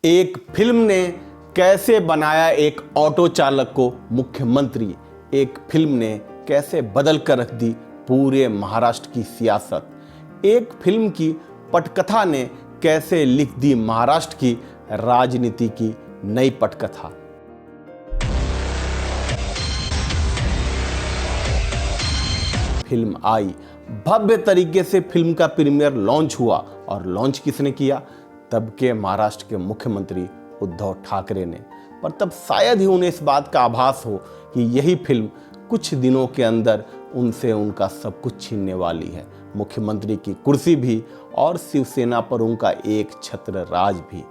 एक फिल्म ने कैसे बनाया एक ऑटो चालक को मुख्यमंत्री। एक फिल्म ने कैसे बदल कर रख दी पूरे महाराष्ट्र की सियासत। एक फिल्म की पटकथा ने कैसे लिख दी महाराष्ट्र की राजनीति की नई पटकथा। फिल्म आई, भव्य तरीके से फिल्म का प्रीमियर लॉन्च हुआ और लॉन्च किसने किया? तब के महाराष्ट्र के मुख्यमंत्री उद्धव ठाकरे ने। पर तब शायद ही उन्हें इस बात का आभास हो कि यही फिल्म कुछ दिनों के अंदर उनसे उनका सब कुछ छीनने वाली है, मुख्यमंत्री की कुर्सी भी और शिवसेना पर उनका एक छत्र राज भी।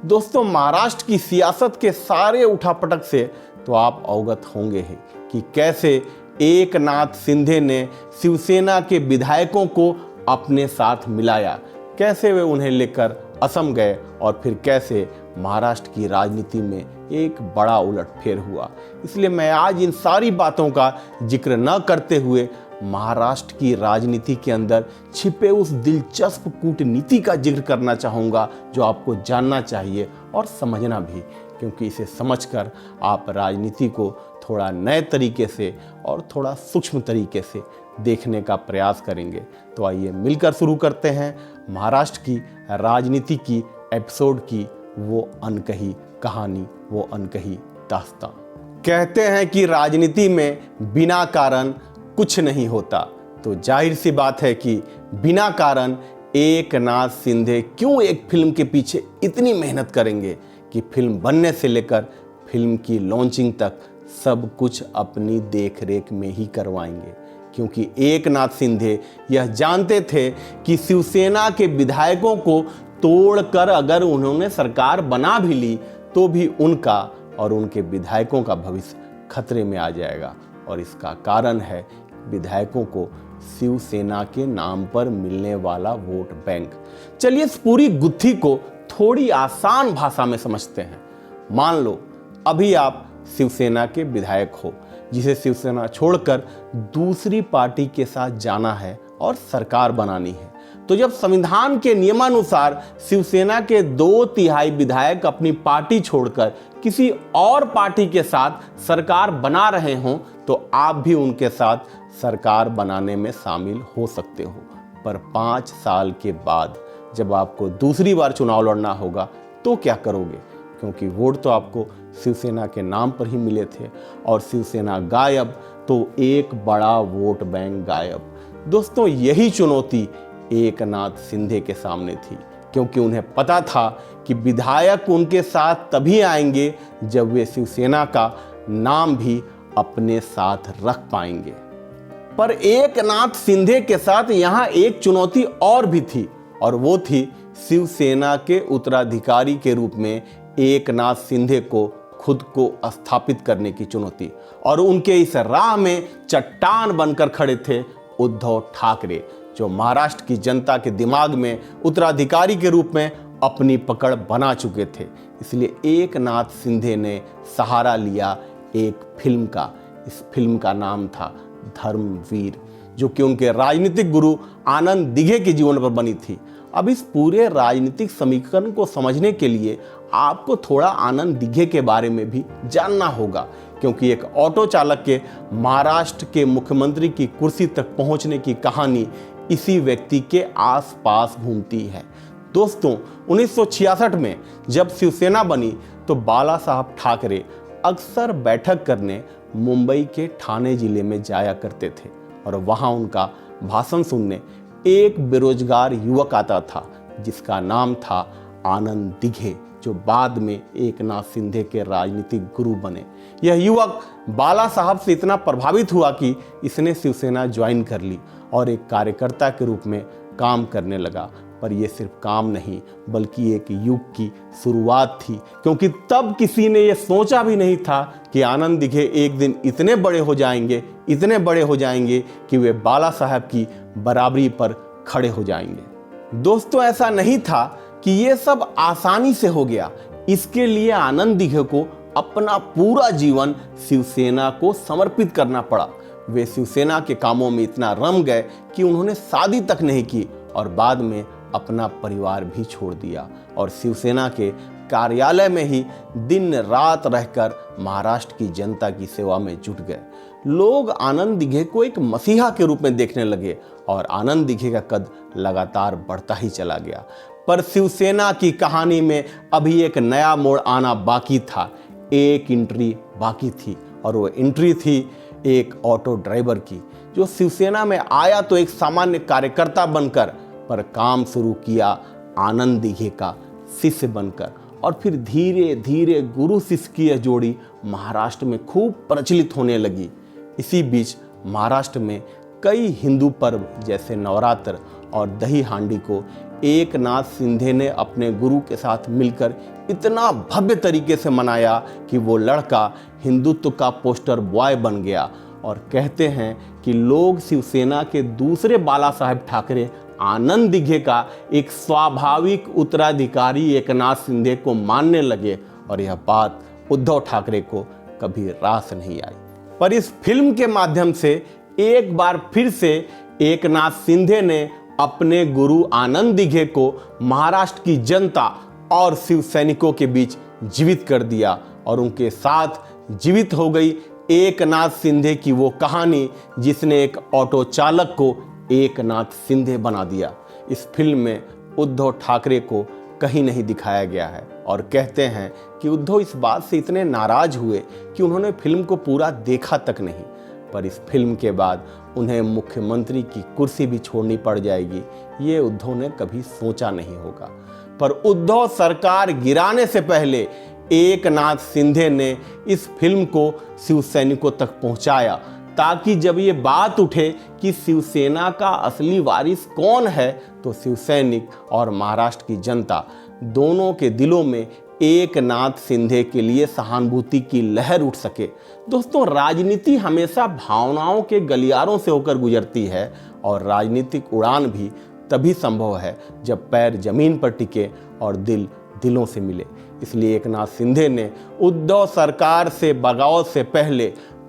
दोस्तों, महाराष्ट्र की सियासत के सारे उठापटक से तो आप अवगत होंगे ही कि कैसे एकनाथ शिंदे ने शिवसेना के विधायकों को अपने साथ मिलाया, कैसे वे उन्हें लेकर असम गए और फिर कैसे महाराष्ट्र की राजनीति में एक बड़ा उलटफेर हुआ। इसलिए मैं आज इन सारी बातों का जिक्र न करते हुए महाराष्ट्र की राजनीति के अंदर छिपे उस दिलचस्प कूटनीति का जिक्र करना चाहूँगा जो आपको जानना चाहिए और समझना भी, क्योंकि इसे समझकर आप राजनीति को थोड़ा नए तरीके से और थोड़ा सूक्ष्म तरीके से देखने का प्रयास करेंगे। तो आइए मिलकर शुरू करते हैं महाराष्ट्र की राजनीति की एपिसोड की वो अनकही कहानी, वो अनकही दास्तां। कहते हैं कि राजनीति में बिना कारण कुछ नहीं होता, तो जाहिर सी बात है कि बिना कारण एकनाथ शिंदे क्यों एक फिल्म के पीछे इतनी मेहनत करेंगे कि फिल्म बनने से लेकर फिल्म की लॉन्चिंग तक सब कुछ अपनी देखरेख में ही करवाएंगे। क्योंकि एकनाथ शिंदे यह जानते थे कि शिवसेना के विधायकों को तोड़कर अगर उन्होंने सरकार बना भी ली तो भी उनका और उनके विधायकों का भविष्य खतरे में आ जाएगा। और इसका कारण है विधायकों को शिवसेना के नाम पर मिलने वाला वोट बैंक। चलिए इस पूरी गुत्थी को थोड़ी आसान भाषा में समझते हैं। मान लो अभी आप शिवसेना के विधायक हो, जिसे शिवसेना छोड़कर दूसरी पार्टी के साथ जाना है और सरकार बनानी है। तो जब संविधान के नियमानुसार शिवसेना के 2/3 विधायक अपनी पार्टी छोड़कर किसी और पार्टी के साथ सरकार बना रहे हों तो आप भी उनके साथ सरकार बनाने में शामिल हो सकते हो। पर 5 साल के बाद जब आपको दूसरी बार चुनाव लड़ना होगा तो क्या करोगे? क्योंकि वोट तो आपको शिवसेना के नाम पर ही मिले थे और शिवसेना गायब तो एक बड़ा वोट बैंक गायब। दोस्तों, यही चुनौती एकनाथ शिंदे के सामने थी, क्योंकि उन्हें पता था कि विधायक उनके साथ तभी आएंगे जब वे शिवसेना का नाम भी अपने साथ रख पाएंगे। पर एकनाथ शिंदे के साथ यहाँ एक चुनौती और भी थी, और वो थी शिवसेना के उत्तराधिकारी के रूप में एकनाथ शिंदे को खुद को स्थापित करने की चुनौती। और उनके इस राह में चट्टान बनकर खड़े थे उद्धव ठाकरे, जो महाराष्ट्र की जनता के दिमाग में उत्तराधिकारी के रूप में अपनी पकड़ बना चुके थे। इसलिए एकनाथ शिंदे ने सहारा लिया एक फिल्म का। इस फिल्म का नाम था धर्मवीर, जो कि उनके राजनीतिक गुरु आनंद दिघे के जीवन पर बनी थी। अब इस पूरे राजनीतिक समीकरण को समझने के लिए आपको थोड़ा आनंद दिघे के बारे में भी जानना होगा, क्योंकि एक ऑटो चालक के महाराष्ट्र के मुख्यमंत्री की कुर्सी तक पहुंचने की कहानी इसी व्यक्ति के आसपास घूमती है। दोस्तों, 1966 में जब शिवसेना बनी तो बाला साहब ठाकरे अक्सर बैठक करने मुंबई के ठाणे जिले में जाया करते थे और वहां उनका भाषण सुनने एक बेरोजगार युवक आता था जिसका नाम था आनंद दिघे, जो बाद में एकनाथ शिंदे के राजनीतिक गुरु बने। यह युवक बाला साहब से इतना प्रभावित हुआ कि इसने शिवसेना ज्वाइन कर ली और एक कार्यकर्ता के रूप में काम करने लगा। पर यह सिर्फ काम नहीं बल्कि एक युग की शुरुआत थी, क्योंकि तब किसी ने यह सोचा भी नहीं था कि आनंद दिघे एक दिन इतने बड़े हो जाएंगे, इतने बड़े हो जाएंगे कि वे बाला साहब की बराबरी पर खड़े हो जाएंगे। दोस्तों, ऐसा नहीं था कि ये सब आसानी से हो गया। इसके लिए आनंद दिघे को अपना पूरा जीवन शिवसेना को समर्पित करना पड़ा। वे शिवसेना के कामों में इतना रम गए कि उन्होंने शादी तक नहीं की और बाद में अपना परिवार भी छोड़ दिया और शिवसेना के कार्यालय में ही दिन रात रहकर महाराष्ट्र की जनता की सेवा में जुट गए। लोग आनंद दिघे को एक मसीहा के रूप में देखने लगे और आनंद दिघे का कद लगातार बढ़ता ही चला गया। पर शिवसेना की कहानी में अभी एक नया मोड़ आना बाकी था। एक एंट्री बाकी थी और वो एंट्री थी एक ऑटो ड्राइवर की, जो शिवसेना में आया तो एक सामान्य कार्यकर्ता बनकर, पर काम शुरू किया आनंद दिघे का शिष्य बनकर। और फिर धीरे धीरे गुरु शिष्य की यह जोड़ी महाराष्ट्र में खूब प्रचलित होने लगी। इसी बीच महाराष्ट्र में कई हिंदू पर्व जैसे नवरात्र और दही हांडी को एकनाथ शिंदे ने अपने गुरु के साथ मिलकर इतना भव्य तरीके से मनाया कि वो लड़का हिंदुत्व का पोस्टर बॉय बन गया। और कहते हैं कि लोग शिवसेना के दूसरे बाला साहेब ठाकरे आनंद दिघे का एक स्वाभाविक उत्तराधिकारी एकनाथ शिंदे को मानने लगे और यह बात उद्धव ठाकरे को कभी रास नहीं आई। पर इस फिल्म के माध्यम से एक बार फिर से एकनाथ शिंदे ने अपने गुरु आनंद दिघे को महाराष्ट्र की जनता और शिव सैनिकों के बीच जीवित कर दिया और उनके साथ जीवित हो गई एकनाथ शिंदे की वो कहानी जिसने एक ऑटो चालक को एकनाथ शिंदे बना दिया। इस फिल्म में उद्धव ठाकरे को कहीं नहीं दिखाया गया है और कहते हैं कि उद्धव इस बात से इतने नाराज हुए कि उन्होंने फिल्म को पूरा देखा तक नहीं। पर इस फिल्म के बाद उन्हें मुख्यमंत्री की कुर्सी भी छोड़नी पड़ जाएगी, ये उद्धव ने कभी सोचा नहीं होगा। पर उद्धव सरकार गिराने से पहले एकनाथ शिंदे ने इस फिल्म को शिव सैनिकों तक पहुंचाया, ताकि जब ये बात उठे कि शिवसेना का असली वारिस कौन है, तो शिव सैनिक और महाराष्ट्र की जनता दोनों के दिलों में एकनाथ शिंदे के लिए सहानुभूति की लहर उठ सके। दोस्तों, राजनीति हमेशा भावनाओं के गलियारों से होकर गुजरती है और राजनीतिक उड़ान भी तभी संभव है जब पैर जमीन पर टिके और दिल दिलों से मिले। इसलिए एकनाथ शिंदे ने उद्धव सरकार से बगावत से पहले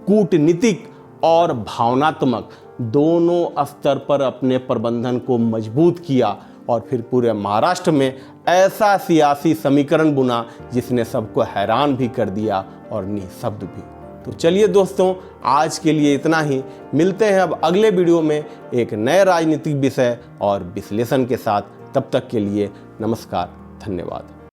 कूटनीतिक और भावनात्मक दोनों स्तर पर अपने प्रबंधन को मजबूत किया और फिर पूरे महाराष्ट्र में ऐसा सियासी समीकरण बुना जिसने सबको हैरान भी कर दिया और निःशब्द भी। तो चलिए दोस्तों, आज के लिए इतना ही। मिलते हैं अब अगले वीडियो में एक नए राजनीतिक विषय और विश्लेषण के साथ। तब तक के लिए नमस्कार, धन्यवाद।